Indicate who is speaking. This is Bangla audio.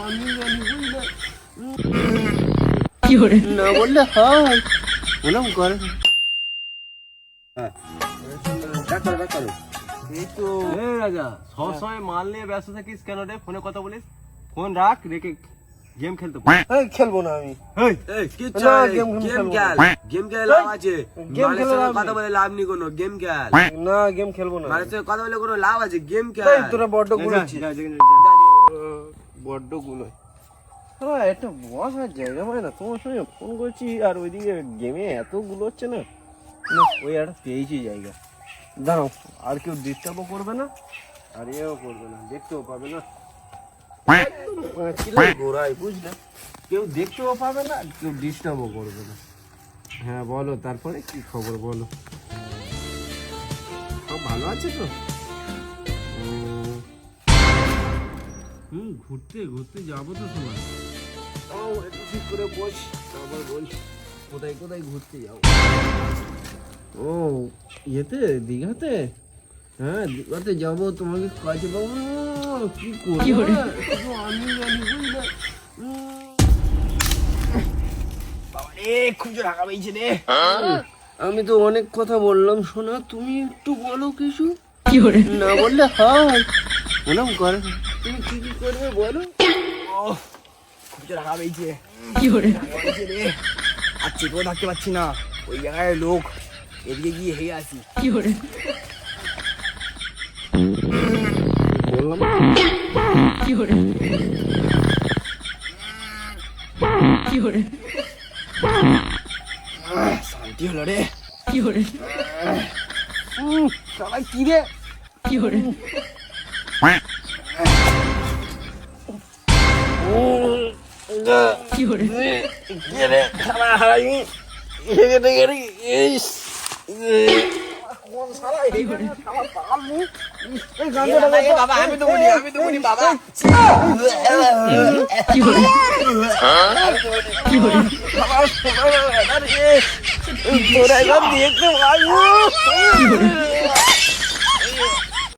Speaker 1: আমি জানি বুঝলে কি করে না বললে হয় ওরকম করে। হ্যাঁ এই তো রাজা সবসময় মাল নিয়ে ব্যস্ত থাকিস কেন রে? ফোনে কথা বলিস, ফোন রাখ, রেখে গেম খেলতে। খেলবো না আমি।
Speaker 2: গেম খেলে লাভ আছে? কথা বলে লাভ নেই কোনো। গেম খেল
Speaker 1: না, গেম খেলবো না।
Speaker 2: কথা বলে কোনো লাভ আছে? গেম খেল।
Speaker 1: তোরা বড্ড গুলোচ্ছিস, বড্ড গুলোয়। একটা বসার জায়গা হয় না। তোমার সঙ্গে ফোন করছি আর ওইদিকে গেমে এত গুলো হচ্ছে না। ওই একটা পেয়েছি জায়গা। দাঁড়াও, আর কেউ ডিস্টার্বও করবে না আর এও করবে না, দেখতেও পাবে না। ঘোরাই বুঝলে, কেউ দেখতেও পাবে না, কেউ ডিস্টার্বও করবে না। হ্যাঁ বলো, তারপরে কি খবর বলো? সব ভালো আছে তো? ঘুরতে ঘুরতে যাবো তো তোমার। একটু ঠিক করে বস, তারপর বলছি কোথায় কোথায় ঘুরতে যাবো। ও ইয়েতে, দীঘাতে? হ্যাঁ দীঘাতে যাবো, তোমাকে কাছে পাবো। কি করবো আমি জানি বুঝলে। খুব জোর হাঁকা পেয়েছে রে। আমি তো অনেক কথা বললাম শোনা, তুমি একটু বলো কিছু। কি করে না বললে হয় ওরকম করে। তুমি কি কি করবে বলো? খুব জোর হাঁকা পেয়েছে। কি করে রে? আর চেপেও থাকতে পারছি না, ওই জায়গায় লোক, এদিকে গিয়ে হেয়ে আসি। কি করে বললাম কি করে কি করে শান্তি হলো রে। কি করে সবাই কি রে? কি করে কি করে খানা হারাই বাবা, আমি তো বলি বাবা। কি করে কি করে তোরা দেখতে